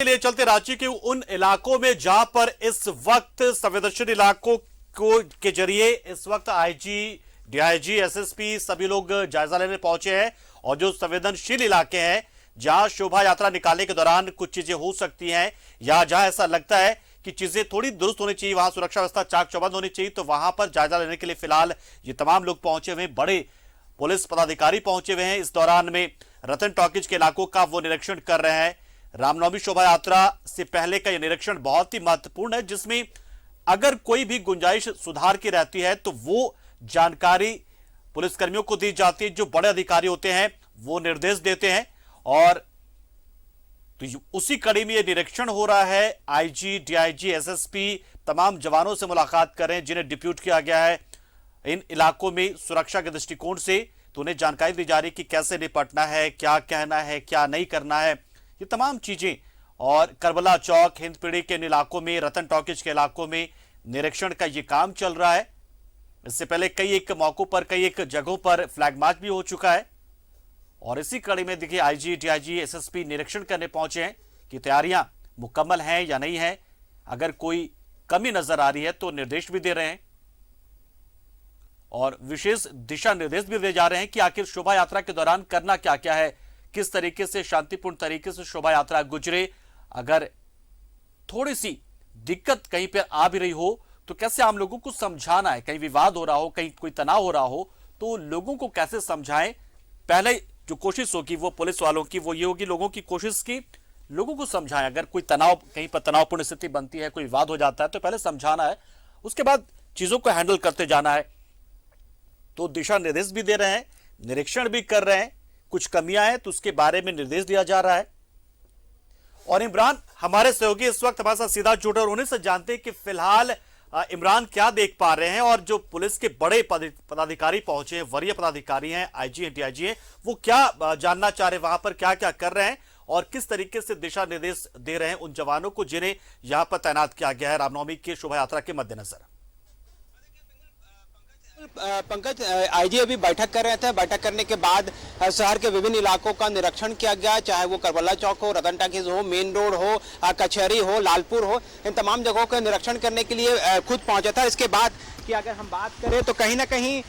चलिए चलते रांची के उन इलाकों में जहां पर इस वक्त संवेदनशील इलाकों को के जरिए इस वक्त आईजी, डीआईजी, एसएसपी सभी लोग जायजा लेने पहुंचे हैं। और जो संवेदनशील इलाके हैं जहां शोभा यात्रा निकालने के दौरान कुछ चीजें हो सकती हैं या जहां ऐसा लगता है कि चीजें थोड़ी दुरुस्त होनी चाहिए, वहां सुरक्षा व्यवस्था चाक चौबंद होनी चाहिए, तो वहां पर जायजा लेने के लिए फिलहाल ये तमाम लोग पहुंचे हुए, बड़े पुलिस पदाधिकारी पहुंचे हुए हैं। इस दौरान में रतन टॉकीज के इलाकों का वो निरीक्षण कर रहे हैं। रामनवमी शोभा यात्रा से पहले का यह निरीक्षण बहुत ही महत्वपूर्ण है, जिसमें अगर कोई भी गुंजाइश सुधार की रहती है तो वो जानकारी पुलिसकर्मियों को दी जाती है। जो बड़े अधिकारी होते हैं वो निर्देश देते हैं और तो उसी कड़ी में यह निरीक्षण हो रहा है। आईजी, डीआईजी, एसएसपी तमाम जवानों से मुलाकात कर रहे हैं जिन्हें डिप्यूट किया गया है इन इलाकों में सुरक्षा के दृष्टिकोण से। तो उन्हें जानकारी दी जा रही कि कैसे निपटना है, क्या कहना है, क्या नहीं करना है, ये तमाम चीजें। और करबला चौक, हिंदपीढ़ी के इलाकों में, रतन टॉकीज के इलाकों में निरीक्षण का ये काम चल रहा है। इससे पहले कई एक मौकों पर, कई एक जगहों पर फ्लैग मार्च भी हो चुका है। और इसी कड़ी में देखिए आईजी, डीआईजी, एसएसपी निरीक्षण करने पहुंचे हैं कि तैयारियां मुकम्मल हैं या नहीं है। अगर कोई कमी नजर आ रही है तो निर्देश भी दे रहे हैं और विशेष दिशा निर्देश भी दिए जा रहे हैं कि आखिर शोभा यात्रा के दौरान करना क्या क्या है, किस तरीके से शांतिपूर्ण तरीके से शोभा यात्रा गुजरे। अगर थोड़ी सी दिक्कत कहीं पर आ भी रही हो तो कैसे आम लोगों को समझाना है, कहीं विवाद हो रहा हो, कहीं कोई तनाव हो रहा हो तो लोगों को कैसे समझाएं। पहले जो कोशिश होगी वो पुलिस वालों की वो ये होगी, लोगों की कोशिश की लोगों को समझाएं। अगर कोई तनाव, कहीं पर तनावपूर्ण स्थिति बनती है, कोई विवाद हो जाता है तो पहले समझाना है, उसके बाद चीजों को हैंडल करते जाना है। तो दिशा निर्देश भी दे रहे हैं, निरीक्षण भी कर रहे हैं, कुछ कमियां हैं तो उसके बारे में निर्देश दिया जा रहा है। और इमरान हमारे सहयोगी इस वक्त हमारे साथ सीधा जुड़े और उन्हीं से जानते हैं कि फिलहाल इमरान क्या देख पा रहे हैं और जो पुलिस के बड़े पदाधिकारी पहुंचे हैं, वरीय पदाधिकारी हैं, आईजी हैं, डीआईजी हैं, वो क्या जानना चाह रहे हैं, वहां पर क्या क्या कर रहे हैं और किस तरीके से दिशा निर्देश दे रहे हैं उन जवानों को जिन्हें यहां पर तैनात किया गया है रामनवमी की शोभा यात्रा के मद्देनजर। पंकज, आईजी अभी बैठक कर रहे थे। बैठक करने के बाद शहर के विभिन्न इलाकों का निरीक्षण किया गया, चाहे वो करबला चौक हो, रतन टाकीज हो, मेन रोड हो, कचहरी हो, लालपुर हो, इन तमाम जगहों का निरीक्षण करने के लिए खुद पहुंचा था। इसके बाद कि अगर हम बात करें तो कहीं ना कहीं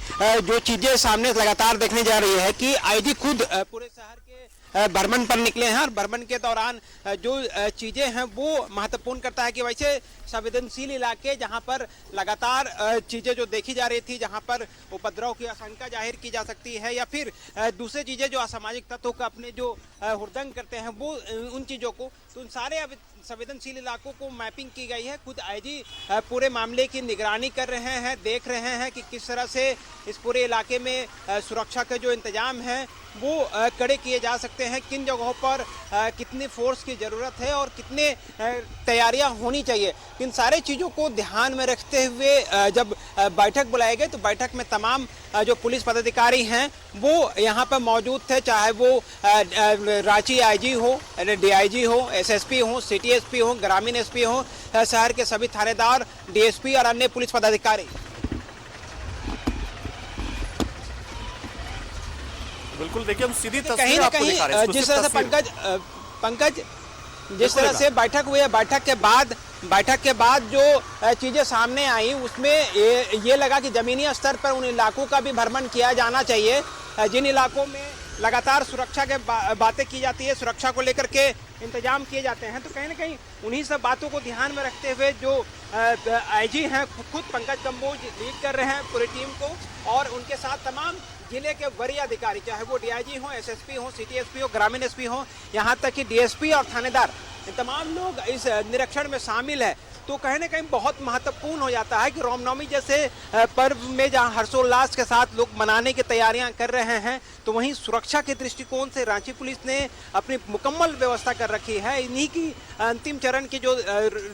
जो चीजें सामने लगातार देखने जा रही है कि आईजी खुद पूरे शहर के भ्रमण पर निकले हैं और भ्रमण के दौरान जो चीजें हैं वो महत्वपूर्ण करता है कि वैसे संवेदनशील इलाके जहां पर लगातार चीजें जो देखी जा रही थी, जहां पर उपद्रव की आशंका जाहिर की जा सकती है या फिर दूसरी चीजें जो असामाजिक तत्वों का अपने जो हुड़दंग करते हैं वो उन चीजों को, तो उन सारे संवेदनशील इलाकों को मैपिंग की गई है। खुद आईजी पूरे मामले की निगरानी कर रहे हैं, देख रहे हैं कि किस तरह से इस पूरे इलाके में सुरक्षा के जो इंतजाम हैं वो कड़े किए जा सकते हैं, किन जगहों पर कितनी फोर्स की ज़रूरत है और कितने तैयारियां होनी चाहिए। इन सारे चीज़ों को ध्यान में रखते हुए जब बैठक बुलाई गई तो बैठक में तमाम जो पुलिस पदाधिकारी हैं वो यहाँ पर मौजूद थे, चाहे वो रांची आईजी हो, डीआईजी हो, एसएसपी हो, सिटी एसपी हो, ग्रामीण एसपी हो, शहर के सभी थानेदार, डीएसपी और अन्य पुलिस पदाधिकारी। बिल्कुल, देखिए हम सीधी कहीं ना कहीं जिस तरह से पंकज जिस तरह से बैठक हुई है, बैठक के बाद जो चीजें सामने आई उसमें ये लगा कि जमीनी स्तर पर उन इलाकों का भी भ्रमण किया जाना चाहिए जिन इलाकों में लगातार सुरक्षा के बातें की जाती है, सुरक्षा को लेकर के इंतजाम किए जाते हैं। तो कहीं ना कहीं उन्हीं सब बातों को ध्यान में रखते हुए जो आईजी हैं खुद पंकज कंबोज लीड कर रहे हैं पूरी टीम को और उनके साथ तमाम जिले के वरीय अधिकारी, चाहे वो डीआईजी हो, एसएसपी हो, सिटी एसपी हो, ग्रामीण एसपी हो, यहाँ तक कि डीएसपी और थानेदार, तमाम लोग इस निरीक्षण में शामिल है। तो कहीं ना कहीं बहुत महत्वपूर्ण हो जाता है कि रामनवमी जैसे पर्व में जहां हर्षोल्लास के साथ लोग मनाने की तैयारियां कर रहे हैं तो वहीं सुरक्षा के दृष्टिकोण से रांची पुलिस ने अपनी मुकम्मल व्यवस्था कर रखी है। इन्हीं की अंतिम चरण की जो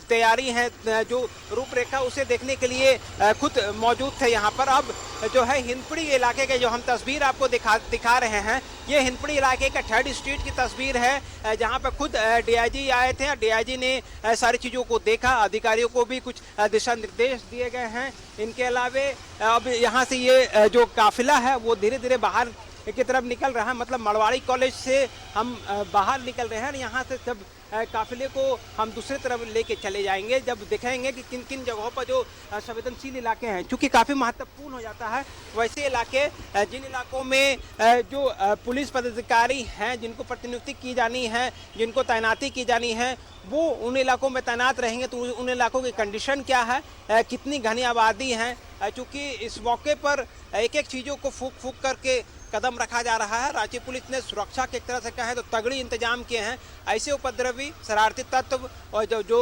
तैयारी है, जो रूपरेखा, उसे देखने के लिए खुद मौजूद थे यहाँ पर। अब जो है हिंदपीढ़ी इलाके के जो हम तस्वीर आपको दिखा रहे हैं, ये हिंदपीढ़ी इलाके का 3rd स्ट्रीट की तस्वीर है जहाँ पर खुद डीआईजी आए थे और डीआईजी ने सारी चीज़ों को देखा, अधिकारियों को भी कुछ दिशा निर्देश दिए गए हैं। इनके अलावे अब यहाँ से ये जो काफिला है वो धीरे धीरे बाहर की तरफ निकल रहा है, मतलब मड़वाड़ी कॉलेज से हम बाहर निकल रहे हैं। यहाँ से जब काफिले को हम दूसरी तरफ लेके चले जाएंगे जब दिखाएंगे कि किन किन जगहों पर जो संवेदनशील इलाके हैं, चूंकि काफ़ी महत्वपूर्ण हो जाता है वैसे इलाके, जिन इलाकों में जो पुलिस पदाधिकारी हैं जिनको प्रतिनियुक्ति की जानी है, जिनको तैनाती की जानी है, वो उन इलाकों में तैनात रहेंगे। तो उन इलाकों की कंडीशन क्या है, कितनी घनी आबादी है, चूँकि इस मौके पर एक एक चीज़ों को फूक फूक करके कदम रखा जा रहा है। रांची पुलिस ने सुरक्षा के एक तरह से कहें तो तगड़ी इंतजाम किए हैं। ऐसे उपद्रवी शरारती तत्व और जो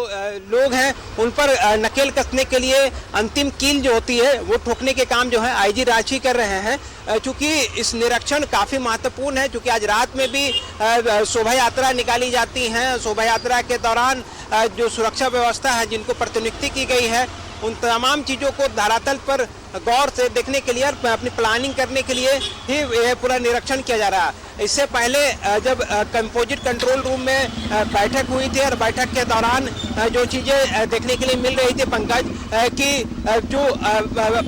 लोग हैं उन पर नकेल कसने के लिए अंतिम कील जो होती है वो ठोकने के काम जो है आईजी रांची कर रहे हैं। चूँकि इस निरीक्षण काफ़ी महत्वपूर्ण है, चूँकि आज रात में भी शोभा यात्रा निकाली जाती हैं। शोभा यात्रा के दौरान जो सुरक्षा व्यवस्था है, जिनको प्रतिनियुक्ति की गई है, उन तमाम चीज़ों को धरातल पर गौर से देखने के लिए और अपनी प्लानिंग करने के लिए ही यह पूरा निरीक्षण किया जा रहा है। इससे पहले जब कंपोजिट कंट्रोल रूम में बैठक हुई थी और बैठक के दौरान जो चीज़ें देखने के लिए मिल रही थी पंकज, कि जो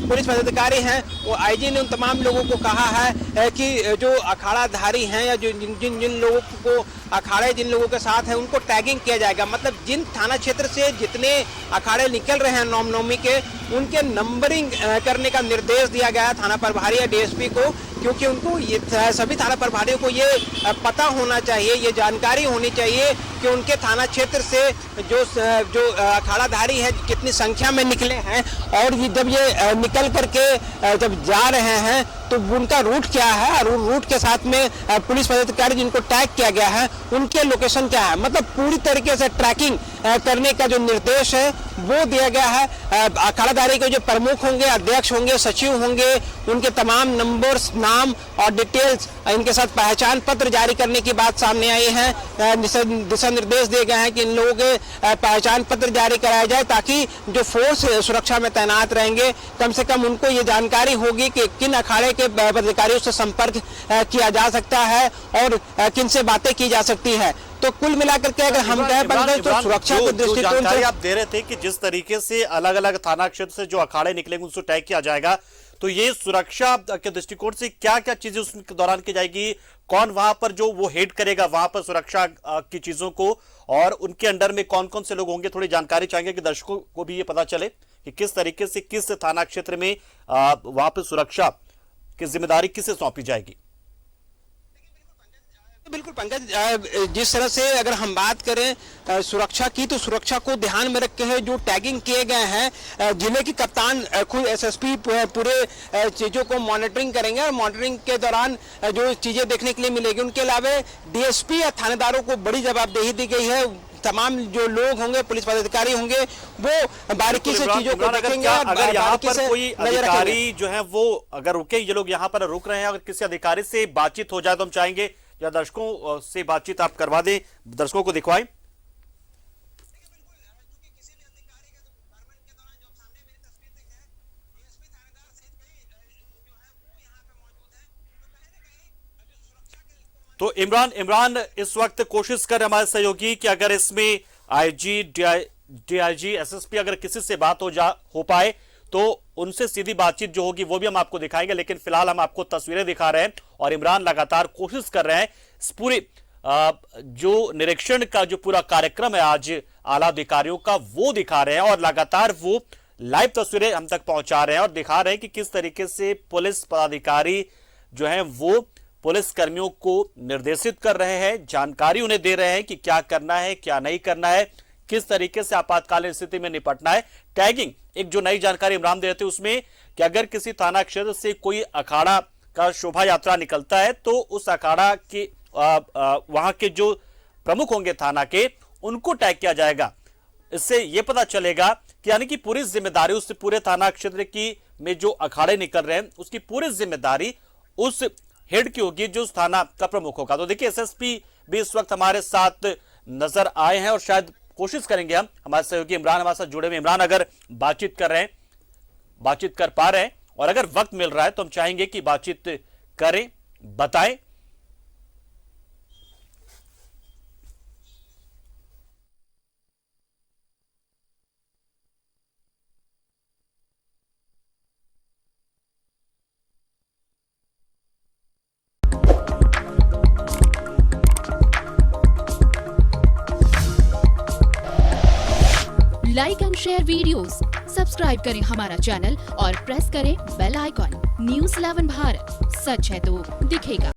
पुलिस पदाधिकारी हैं वो आईजी ने उन तमाम लोगों को कहा है कि जो अखाड़ाधारी हैं या जो जिन लोगों को अखाड़े जिन लोगों के साथ हैं उनको टैगिंग किया जाएगा। मतलब जिन थाना क्षेत्र से जितने अखाड़े निकल रहे हैं रामनवमी के, उनके नंबरिंग करने का निर्देश दिया गया थाना प्रभारी या डीएसपी को, क्योंकि उनको ये सभी थाना प्रभारियों को ये पता होना चाहिए, ये जानकारी होनी चाहिए कि उनके थाना क्षेत्र से जो अखाड़ाधारी है कितनी संख्या में निकले हैं, और जब ये निकल करके जब जा रहे हैं तो उनका रूट क्या है और उन रूट के साथ में पुलिस पदाधिकारी जिनको टैग किया गया है उनके लोकेशन क्या है। मतलब पूरी तरीके से ट्रैकिंग करने का जो निर्देश है वो दिया गया है। अखाड़ाधारी के जो प्रमुख होंगे, अध्यक्ष होंगे, सचिव होंगे, उनके तमाम नंबर्स, नाम और डिटेल्स, इनके साथ पहचान पत्र जारी करने की बात सामने आई है। दिशा निर्देश दिए गए हैं कि इन लोगों के पहचान पत्र जारी कराया जाए ताकि जो फोर्स सुरक्षा में तैनात रहेंगे कम से कम उनको ये जानकारी होगी कि किन अखाड़े के पदाधिकारियों से संपर्क किया जा सकता है और किन से बातें की जा सकती है। तो कुल मिलाकर के अगर हम कहें तो सुरक्षा के दृष्टिकोण से आप दे रहे थे कि जिस तरीके से अलग अलग थाना क्षेत्र से जो अखाड़े निकलेंगे उनसे टैग किया जाएगा, तो ये सुरक्षा के दृष्टिकोण से क्या क्या चीजें उस दौरान की जाएगी, कौन वहां पर जो वो हेड करेगा वहां पर सुरक्षा की चीजों को, और उनके अंडर में कौन कौन से लोग होंगे, थोड़ी जानकारी चाहेंगे कि दर्शकों को भी ये पता चले कि किस तरीके से किस थाना क्षेत्र में वहां पर सुरक्षा की जिम्मेदारी किसे सौंपी जाएगी। बिल्कुल पंकज, जिस तरह से अगर हम बात करें सुरक्षा की, तो सुरक्षा को ध्यान में रख के जो टैगिंग किए गए हैं, जिले के कप्तान खुद एसएसपी पूरे चीज़ों को मॉनिटरिंग करेंगे और मॉनिटरिंग के दौरान जो चीज़ें देखने के लिए मिलेगी, उनके अलावा डीएसपी या थानेदारों को बड़ी जवाबदेही दी गई है। तमाम जो लोग होंगे, पुलिस पदाधिकारी होंगे, वो बारीकी से चीजों को देखेंगे। अगर यहाँ पर कोई अधिकारी जो है वो अगर रुके, ये लोग यहाँ पर रुक रहे हैं, अगर किसी अधिकारी से बातचीत हो जाए तो हम चाहेंगे या दर्शकों से बातचीत आप करवा दें, दर्शकों को दिखवाएं। तो इमरान इस वक्त कोशिश कर हमारे सहयोगी कि अगर इसमें आईजी, डीआईजी, एसएसपी अगर किसी से बात हो पाए तो उनसे सीधी बातचीत जो होगी वो भी हम आपको दिखाएंगे, लेकिन फिलहाल हम आपको तस्वीरें दिखा रहे हैं और इमरान लगातार कोशिश कर रहे हैं इस पूरे जो निरीक्षण का जो पूरा कार्यक्रम है आज आला अधिकारियों का वो दिखा रहे हैं और लगातार वो लाइव तस्वीरें हम तक पहुंचा रहे हैं और दिखा रहे हैं कि किस तरीके से पुलिस पदाधिकारी जो है वो पुलिस कर्मियों को निर्देशित कर रहे हैं, जानकारी उन्हें दे रहे हैं कि क्या करना है, क्या नहीं करना है, किस तरीके से आपातकालीन स्थिति में निपटना है। टैगिंग एक जो नई जानकारी इमरान दे रहे थे उसमें कि अगर किसी थाना क्षेत्र से कोई अखाड़ा का शोभा यात्रा निकलता है तो उस अखाड़ा के वहां के जो प्रमुख होंगे थाना के, उनको टैग किया जाएगा। इससे यह पता चलेगा कि यानी कि पूरी जिम्मेदारी उस पूरे थाना क्षेत्र की में जो अखाड़े निकल रहे हैं उसकी पूरी जिम्मेदारी उस हेड की होगी जो उस थाना का प्रमुख होगा। तो देखिए एसएसपी भी इस वक्त हमारे साथ नजर आए हैं और शायद कोशिश करेंगे हम, हमारे सहयोगी इमरान हमारे साथ जुड़े हुए। इमरान, अगर बातचीत कर रहे हैं, बातचीत कर पा रहे हैं और अगर वक्त मिल रहा है तो हम चाहेंगे कि बातचीत करें, बताएं। Like and share videos, subscribe करें हमारा चैनल और प्रेस करें बेल आइकॉन। News 11 भारत, सच है तो दिखेगा।